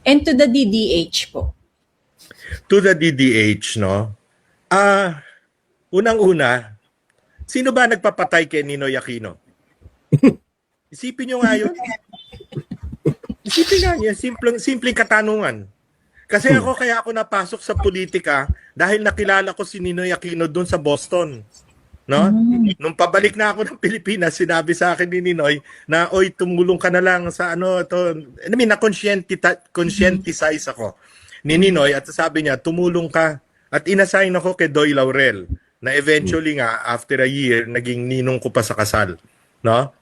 And to the DDH po. To the DDH, no? Unang-una, sino ba nagpapatay kay Ninoy Aquino? Isipin nyo nga yun. Isipin nga niya, simpleng katanungan. Kasi kaya ako napasok sa politika dahil nakilala ko si Ninoy Aquino doon sa Boston. No? Nung pabalik na ako ng Pilipinas, sinabi sa akin ni Ninoy na, oy, tumulong ka na lang sa ano, to. I mean, na-conscientize ako ni Ninoy at sabi niya, tumulong ka. At inassign ako kay Doy Laurel na eventually nga, after a year, naging ninong ko pa sa kasal. No?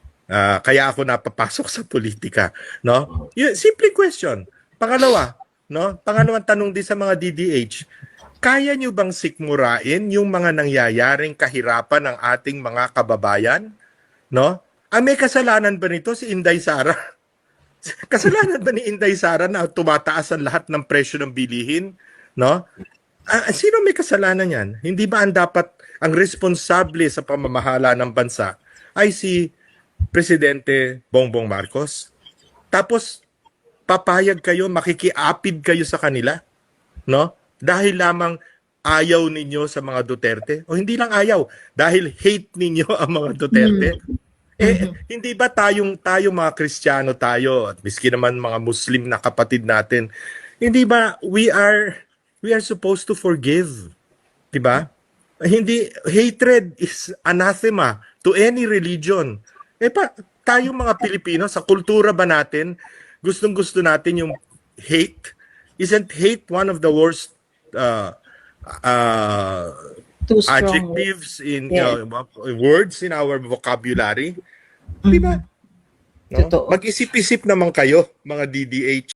Kaya ako napapasok sa politika. No? Simple question. Pangalawa, no? Pangalawang tanong din sa mga DDH, kaya nyo bang sikmurain yung mga nangyayaring kahirapan ng ating mga kababayan? No? May kasalanan ba nito si Inday Sara? Kasalanan ba ni Inday Sara na tumataas ang lahat ng presyo ng bilihin? No? Sino may kasalanan yan? Hindi ba ang responsable sa pamamahala ng bansa ay si Presidente Bongbong Marcos? Tapos, papayag kayo, makikiapid kayo sa kanila? No? Dahil lamang ayaw ninyo sa mga Duterte? O hindi lang ayaw, dahil hate ninyo ang mga Duterte? Hindi ba tayong mga Kristiyano tayo, at miski naman mga Muslim na kapatid natin, hindi ba we are supposed to forgive? Diba? Hindi, hatred is anathema to any religion. Tayong mga Pilipino, sa kultura ba natin, gustong-gusto natin yung hate? Isn't hate one of the worst adjectives in words in our vocabulary? Diba? No? Mag-isip-isip naman kayo, mga DDH.